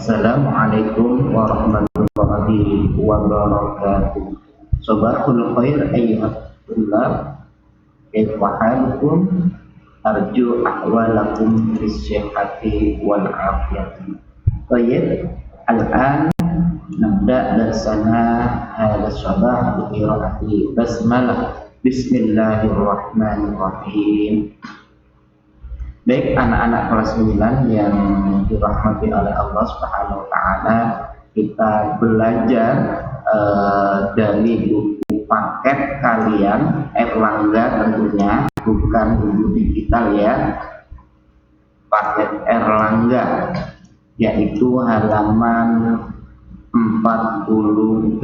Assalamualaikum warahmatullahi wabarakatuh. Sobahul khair ayyuhallab. Kaifa halukum? Arju ahwalakum bisyihhati wal afiyati. Baik, al-an nabda darsana hadha sabah bi qiraati basmalah. Bismillahirrahmanirrahim. Baik anak-anak kelas 9 yang dirahmati oleh Allah Subhanahu wa taala, kita belajar dari buku paket kalian Erlangga, tentunya bukan buku digital ya. Paket Erlangga yaitu halaman 48.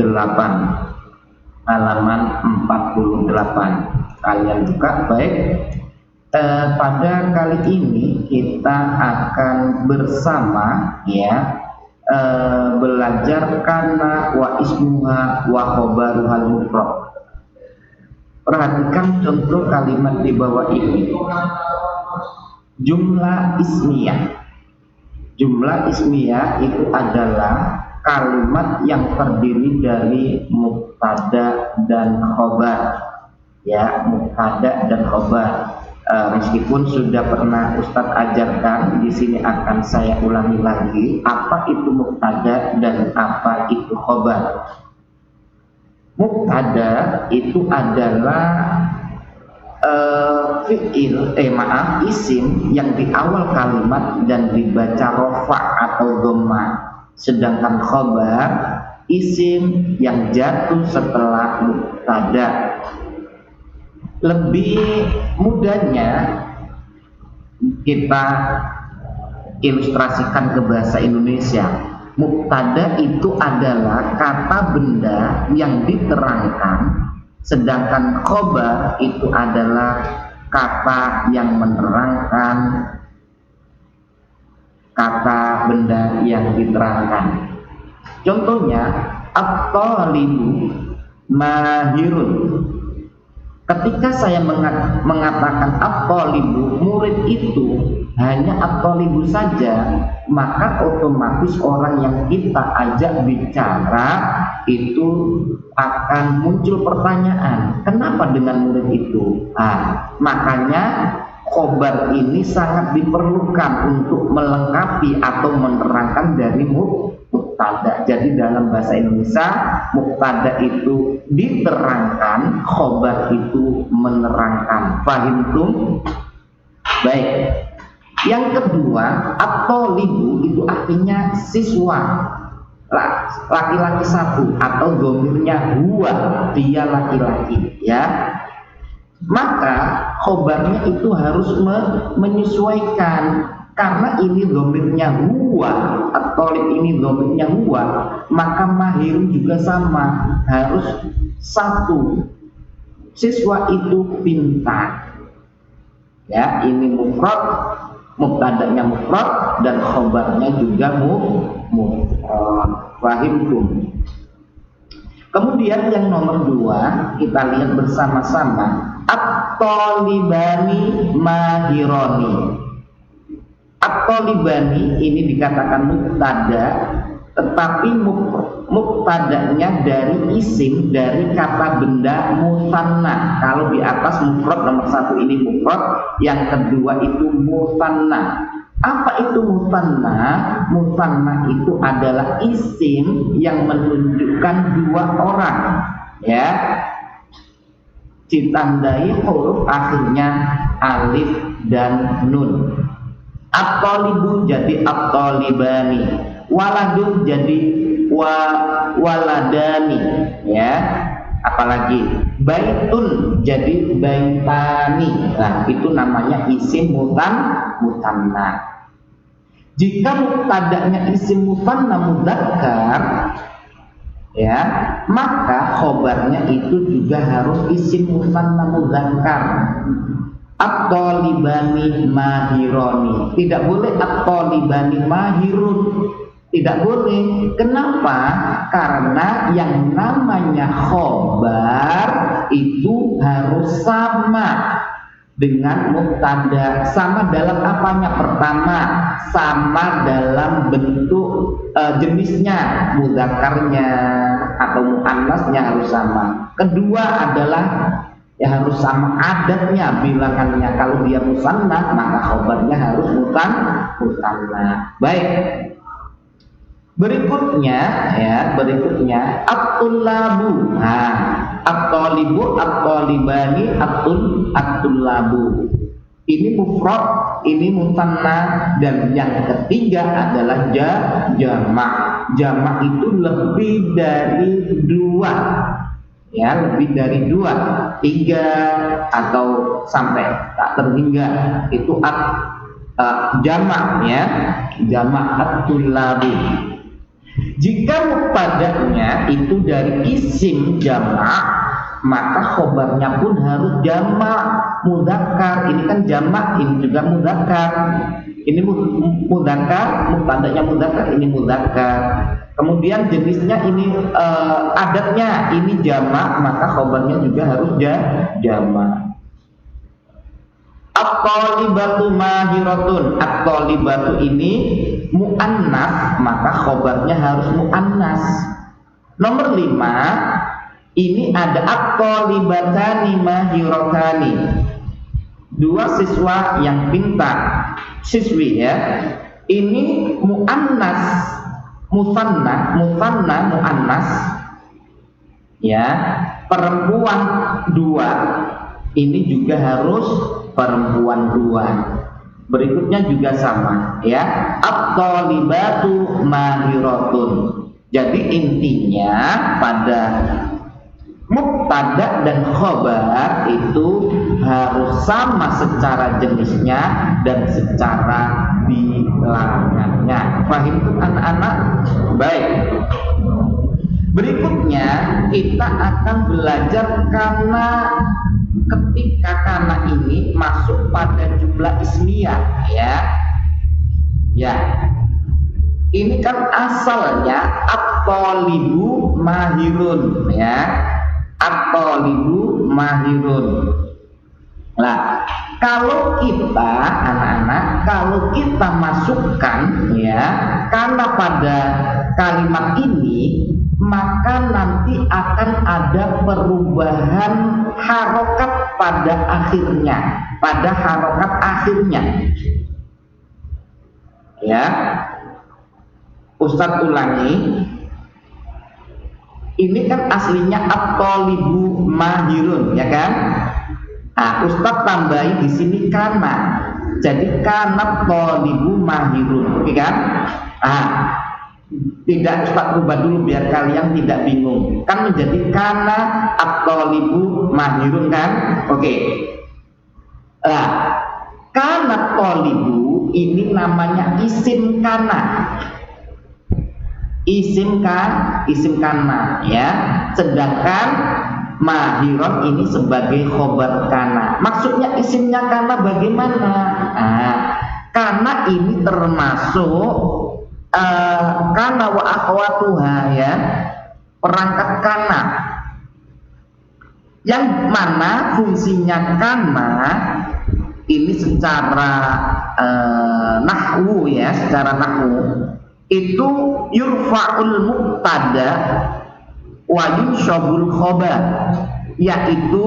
Kalian buka. Baik. Pada kali ini kita akan bersama ya belajar kana wa ismuha wa khobaruhal mufrad. Perhatikan contoh kalimat di bawah ini. Jumlah ismiyah. Jumlah ismiyah itu adalah kalimat yang terdiri dari mubtada dan khobar. Ya, mubtada dan khobar. Meskipun sudah pernah Ustadz ajarkan, di sini akan saya ulangi lagi apa itu mubtada dan apa itu khobar. Mubtada itu adalah isim yang di awal kalimat dan dibaca rofa atau dhamma. Sedangkan khobar isim yang jatuh setelah mubtada. Lebih mudahnya kita ilustrasikan ke bahasa Indonesia. Mubtada itu adalah kata benda yang diterangkan, sedangkan khobar itu adalah kata yang menerangkan kata benda yang diterangkan. Contohnya, at-thalibu mahirun. Ketika saya mengatakan at-thalibu, murid itu hanya at-thalibu saja, maka otomatis orang yang kita ajak bicara itu akan muncul pertanyaan, kenapa dengan murid itu? Makanya khobar ini sangat diperlukan untuk melengkapi atau menerangkan dari mubtada. Jadi dalam bahasa Indonesia, mubtada itu diterangkan, khobar itu menerangkan. Fahimtum? Baik. Yang kedua, at-thalibu itu artinya siswa, laki-laki satu, atau domirnya huwa, dia laki-laki, ya. Maka khobarnya itu harus menyesuaikan, karena ini domirnya huwa, at-thalib ini domirnya huwa, maka mahir juga sama, harus satu. Siswa itu pintar. Ya, ini mufrad, mubtadanya mufrad dan khobarnya juga mufrad. Fahimtum? Kemudian yang nomor 2 kita lihat bersama-sama. At-thalibani mahironi. At-thalibani ini dikatakan mubtada, tetapi mubtadanya dari isim, dari kata benda musanna. Kalau di atas mufrad nomor 1 ini mufrad, yang kedua itu musanna. Apa itu musanna? Musanna itu adalah isim yang menunjukkan dua orang, ya. Ditandai huruf akhirnya alif dan nun. At-thalibu jadi at-thalibani, waladun jadi waladani, ya. Apalagi baitun jadi baitani. Nah, itu namanya isim mutanna. Jika mubtada'nya isim mutanna mudzakkar, ya, maka khobarnya itu juga harus isim mutanna mudzakkar. At-thalibani mahironi. Tidak boleh at-thalibani mahirun. Tidak boleh. Kenapa? Karena yang namanya khobar itu harus sama dengan mubtada. Sama dalam apanya? Pertama, sama dalam bentuk jenisnya, mudzakarnya atau muannasnya harus sama. Kedua adalah ya harus sama adatnya, bilangannya. Kalau dia musanna maka khobarnya harus musanna. Baik. Berikutnya at-tullabu. At-talibu, at-talibani, at-tullabu. Ini mufrad, ini musanna, dan yang ketiga adalah jamak. Jamak itu lebih dari dua. Ya, lebih dari dua, tiga atau sampai tak terhingga. Itu jamak ya, jamak at-tullabu. Jika mubtada'nya itu dari isim jamak, maka khobarnya pun harus jamak mudzakkar. Ini kan jamak, ini juga mudzakkar. Ini mudzakkar, mubtada'nya mudzakkar, ini mudzakkar. Kemudian jenisnya ini adatnya ini jamak, maka khobarnya juga harus jamak. At-talibatu mahiratun. At-talibatu ini muannas, maka khobarnya harus muannas. Nomor 5, ini ada at-talibatani mahiratani. Dua siswa yang pintar, siswi ya. Ini muannas, musanna muannas. Ya, perempuan 2. Ini juga harus perempuan 2. Berikutnya juga sama ya, at-talibatu mahiratun. Jadi intinya pada mubtada dan khobar itu harus sama secara jenisnya dan secara bilangannya. Paham itu anak-anak? Baik. Berikutnya kita akan belajar karena ketika kana ini masuk pada jumlah ismiyah ya. Ini kan asalnya at-talibu mahirun ya. At-talibu mahirun. Nah, kalau kita anak-anak, kalau kita masukkan ya karena pada kalimat ini, maka nanti akan ada perubahan harokat pada akhirnya, ya. Ustadz ulangi. Ini kan aslinya at-talibu mahirun, ya kan? Nah, Ustadz tambahi di sini kana. Jadi kana talibu mahirun, oke kan? Nah, tidak Ustadz rubah dulu biar kalian tidak bingung. Kan menjadi kana at-talibu mahirun kan? Oke. Nah, kana talibu ini namanya isim kana. Isim kana ya. Sedangkan mahiron ini sebagai khobar kana. Maksudnya isimnya kana bagaimana? Nah, kana ini termasuk kana wa akhwatuha ya, perangkat kana yang mana fungsinya kana ini secara nahwu ya, secara nahwu itu yurfa'ul mubtada wa yunshabul khobar, yaitu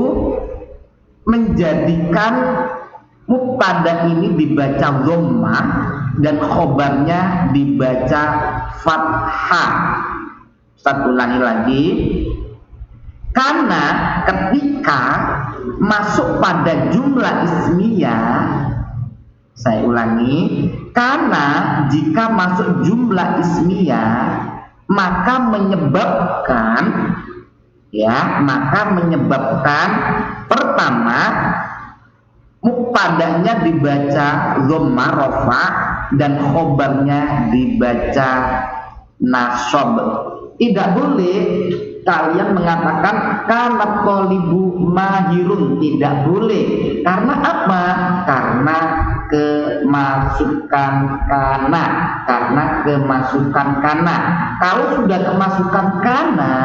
menjadikan mubtada ini dibaca dhammah dan khobarnya dibaca fathah. Ustaz ulangi lagi. Karena ketika masuk pada jumlah ismiyah, saya ulangi, karena jika masuk jumlah ismiyah maka menyebabkan pertama mubtadanya dibaca dhammah rafa dan khobarnya dibaca nasab. Tidak boleh kalian mengatakan kana talibu mahirun, tidak boleh. Karena apa? Karena kemasukan kana. Kalau sudah kemasukan kana,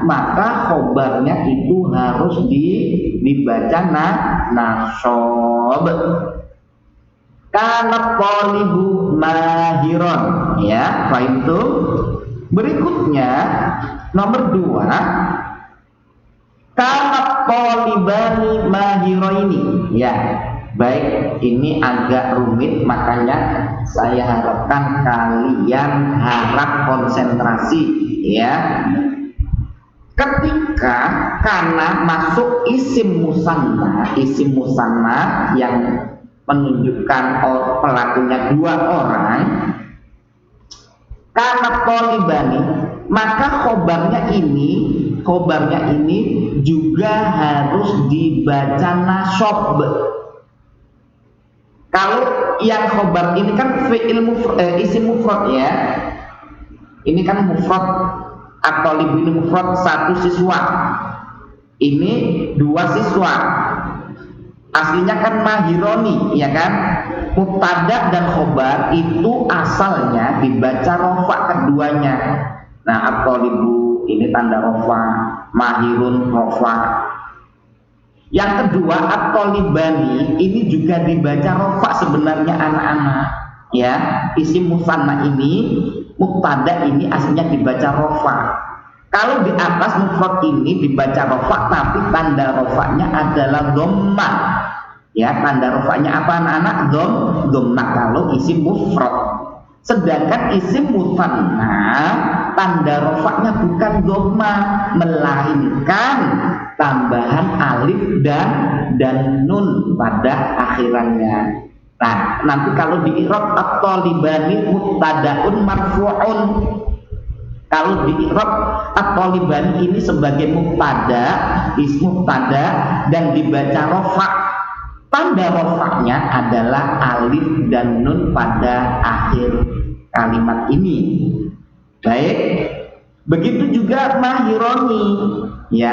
maka khobarnya itu harus dibaca nasab. Kana talibu mahiron, ya, fahim tuh. Berikutnya nomor 2, kana talibani mahiroini, ya. Baik, ini agak rumit, makanya saya harapkan kalian harap konsentrasi, ya. Ketika kana masuk isim musanna yang menunjukkan pelakunya 2 orang, kana talibani, maka khobarnya ini juga harus dibaca nasab. Kalau yang khobar ini kan fi'il isim mufrad, ya. Ini kan mufrad, atau ini mufrad 1 siswa. Ini 2 siswa. Aslinya kan mahironi, ya kan? Mubtada dan khobar itu asalnya dibaca rofa keduanya. Nah, at-talibu ini tanda rofa, mahirun rofa. Yang kedua, at-talibani ini juga dibaca rofa sebenarnya anak-anak, ya. Isim musanna ini, mubtada ini aslinya dibaca rofa. Kalau di atas mufrad ini dibaca rofa, tapi tanda rofanya adalah dhammah. Ya, tanda rofanya apa anak-anak? Dhammah kalau isim mufrad. Sedangkan isim musanna tanda rofanya bukan dhammah, melainkan tambahan alif dan nun pada akhirannya. Nah, nanti kalau di i'rab at-talibani mubtadaun marfu'un. Kalau di i'rab at-talibani ini sebagai mubtada, mubtada dan dibaca rofa. Tanda rofanya adalah alif dan nun pada akhir kalimat ini. Baik, begitu juga mahironi, ya.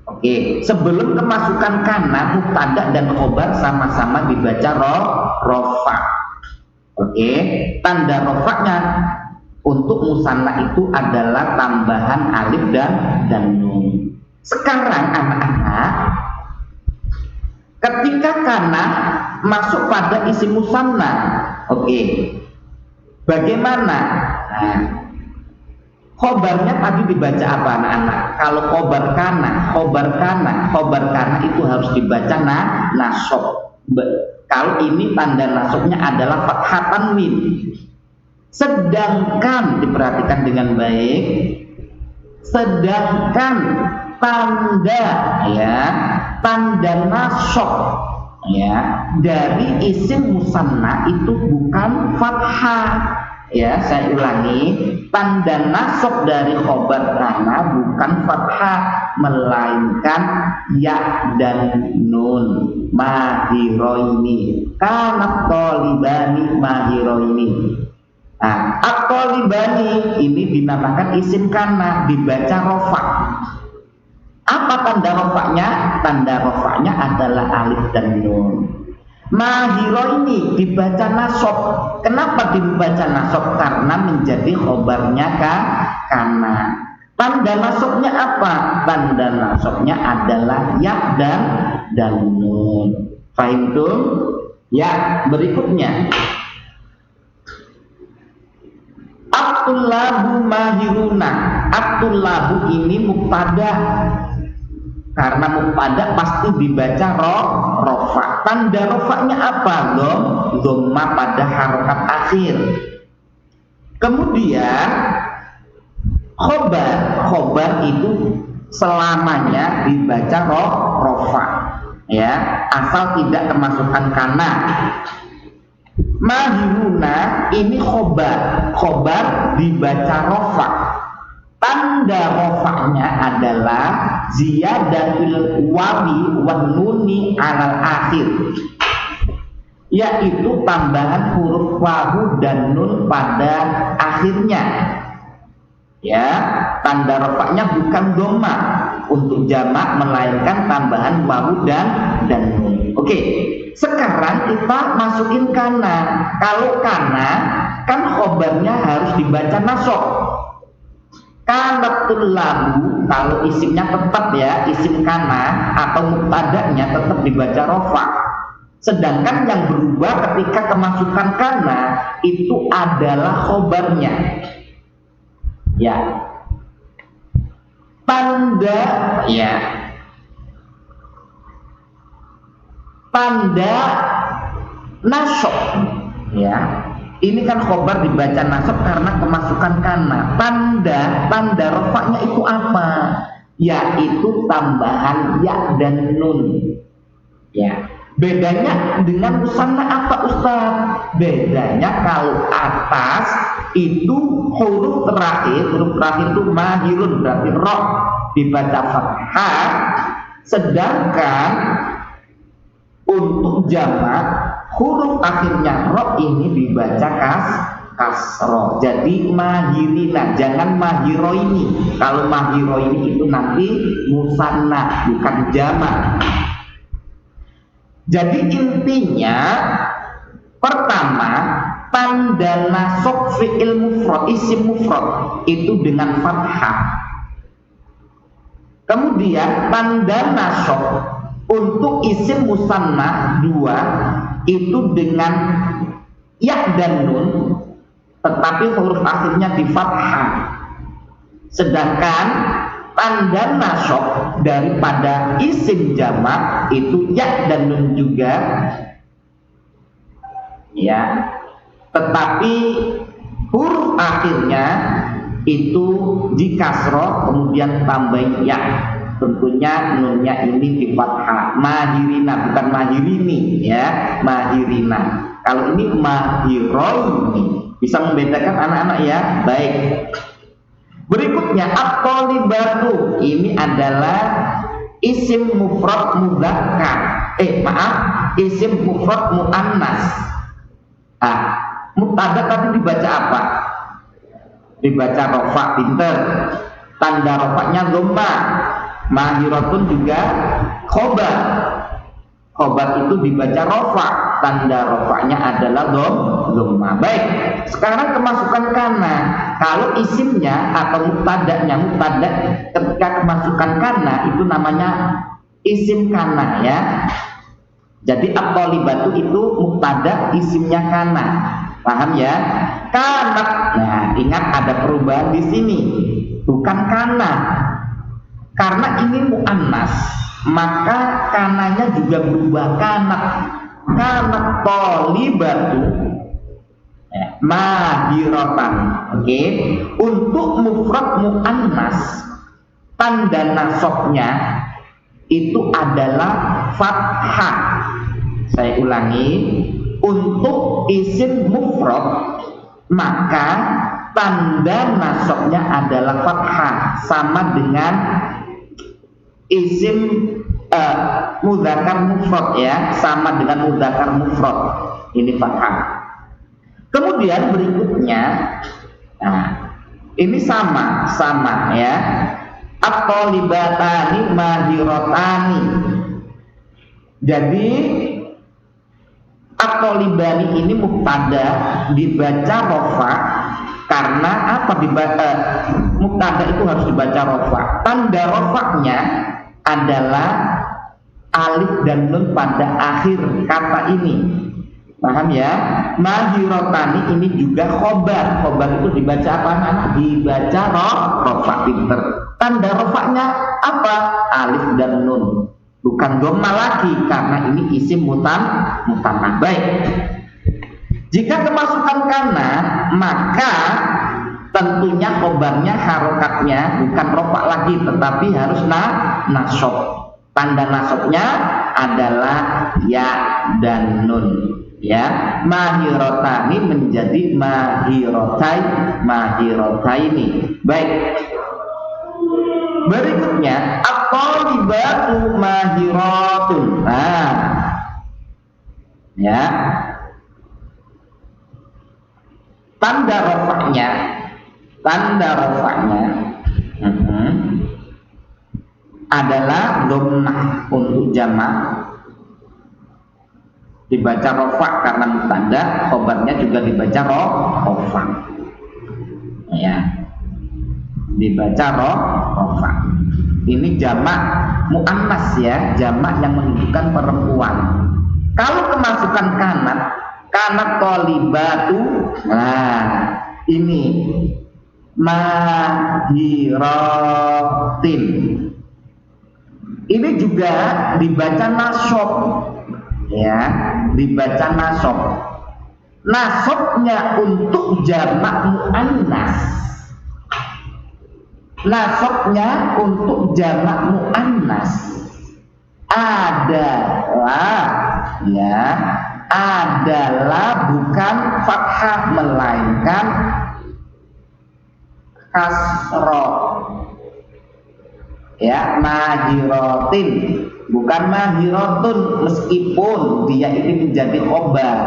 Oke, sebelum kemasukan kana, mubtada dan khobar sama-sama dibaca rofa. Oke, tanda rofanya untuk musanna itu adalah tambahan alif dan nun. Sekarang anak-anak, ketika kana masuk pada isim musanna, oke, bagaimana? Nah, khobarnya tadi dibaca apa anak-anak? Kalau khobar kana itu harus dibaca nasab. Kalau ini tanda nasabnya adalah fathah tanwin. Sedangkan diperhatikan dengan baik, sedangkan tanda nasab, ya, dari isim musanna itu bukan fathah. Ya, saya ulangi, tanda nasab dari khobar kana bukan fathah, melainkan ya dan nun. Mahiroini, kana talibani mahiroini. Nah, at-talibani ini dinamakan isim kana, dibaca rofa. Apa tanda rofanya? Tanda rofanya adalah alif dan nun. Mahiroini dibaca nasab. Kenapa dibaca nasab? Karena menjadi khobarnya kana. Tanda nasabnya apa? Tanda nasabnya adalah ya dan nun. Fahim tuh? Ya, berikutnya. At-tullabu mahiruna. At-tullabu ini mubtada. Karena mubtada pasti dibaca rofa. Tanda rofanya apa? Dhamma pada harokat akhir. Kemudian khobar itu selamanya dibaca rofa, ya, asal tidak kemasukan kana. Mahiruna ini khobar dibaca rofa. Tanda rofanya adalah ziyadatul wawi wan nuni alal akhir, yaitu tambahan huruf wawu dan nun pada akhirnya. Ya, tanda rofanya bukan dhamma untuk jamak, melainkan tambahan wawu dan nun. Oke, sekarang kita masukin kana. Kalau kana kan khobarnya harus dibaca nasab. Kanatul labu, kalau isimnya tetap, ya, isim kana atau mubtadanya tetap dibaca rofa. Sedangkan yang berubah ketika kemasukan kana itu adalah khobarnya. Ya. Tanda ya. Tanda nasab ya. Ini kan khobar dibaca nasab karena kemasukan kana. Tanda rofaknya itu apa? Yaitu tambahan ya dan nun. Ya. Bedanya dengan musanna apa Ustaz? Bedanya kalau atas itu huruf terakhir itu mahirun, berarti roh dibaca fathah, sedangkan untuk jamak huruf akhirnya roh ini dibaca kasroh. Jadi mahirina, jangan mahiroini. Kalau mahiroini itu nanti musanna, bukan jamak. Jadi intinya pertama, tanda nasab fi'il mufrad, isim mufrad itu dengan fathah. Kemudian tanda nasab untuk isim musanna 2 itu dengan ya dan nun, tetapi huruf akhirnya di fathah. Sedangkan tanda nasab daripada isim jamak itu ya dan nun juga ya, tetapi huruf akhirnya itu di kasroh kemudian tambah ya, tentunya nunnya ini di fathah. Mahirina, bukan mahirini ya, mahirina. Kalau ini mahiroini, bisa membedakan anak-anak ya. Baik. Berikutnya at-thalibatu, ini adalah isim mufrad mudzakkar. Isim mufrad muannas. Mubtada tadi dibaca apa? Dibaca rofa, pinter. Tanda rofanya dhamma. Mahiratun juga khobar. Khobar itu dibaca rofa, tanda rofanya adalah dhamma. Baik, sekarang kemasukan kana. Kalau isimnya atau mubtada ketika kemasukan kana itu namanya isim kana ya. Jadi at-thalibatu itu mubtada, isimnya kana. Paham ya? Kanat. Nah, ingat ada perubahan di sini. Bukan kana. Karena ini muannas, maka kananya juga berubah. Kanat thalibatu mahiratan. Oke. Untuk mufrad muannas, tanda nasabnya itu adalah fathah. Saya ulangi, untuk isim mufrad maka tanda nasabnya adalah fathah, sama dengan isim mudzakkar mufrad ya, sama dengan mudzakkar mufrad, ini fathah. Kemudian berikutnya, ini sama ya, at-thalibatani mahiratani. Jadi at-thalibani ini mubtada dibaca rofa karena apa? Mubtada itu harus dibaca rofa. Tanda rofanya adalah alif dan nun pada akhir kata ini. Paham ya? Mahirotani ini juga khobar. Khobar itu dibaca apa? Dibaca rofa, pinter. Tanda rofanya apa? Alif dan nun, bukan dhamma lagi karena ini isim mutanna. Baik. Jika kemasukan kana, maka tentunya khobarnya harokatnya bukan rofa lagi, tetapi harus nasab. Tanda nasabnya adalah ya dan nun. Ya, mahirotani menjadi mahirotaini. Baik. Berikutnya at-thalibatu mahiratun. Ya. Tanda rofaknya adalah dhammah untuk jamak, dibaca rofa karena tanda, khobarnya juga dibaca rofa ya, dibaca rofa. Ini jamak muannas ya, jamak yang menunjukkan perempuan. Kalau kemasukan kanat, kanat tolibatu, nah ini mahiratin. Ini juga dibaca nasob, ya, dibaca nasob. Nasobnya untuk jamak muannas. Nasobnya untuk jamak muannas adalah, ya, adalah bukan fathah melainkan kasroh, ya, mahirotin, bukan mahirotun, meskipun dia ini menjadi khobar.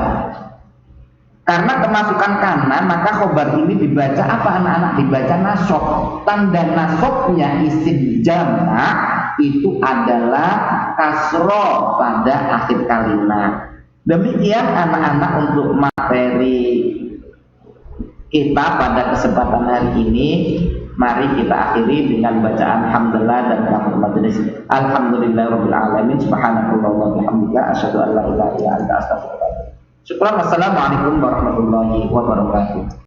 Karena kemasukan kanan, maka khobar ini dibaca apa anak-anak? Dibaca nasob. Tanda nasobnya isim jamak itu adalah kasroh pada akhir kalimat. Demikian anak-anak untuk materi kita pada kesempatan hari ini. Mari kita akhiri dengan bacaan hamdalah dan kafir majelis. Alhamdulillahirabbil alamin. Subhanallah wa bihamdika asyhadu an la ilaha illa anta astaghfiruka wa atubu ilaik. Syukran. Wassalamualaikum warahmatullahi wabarakatuh.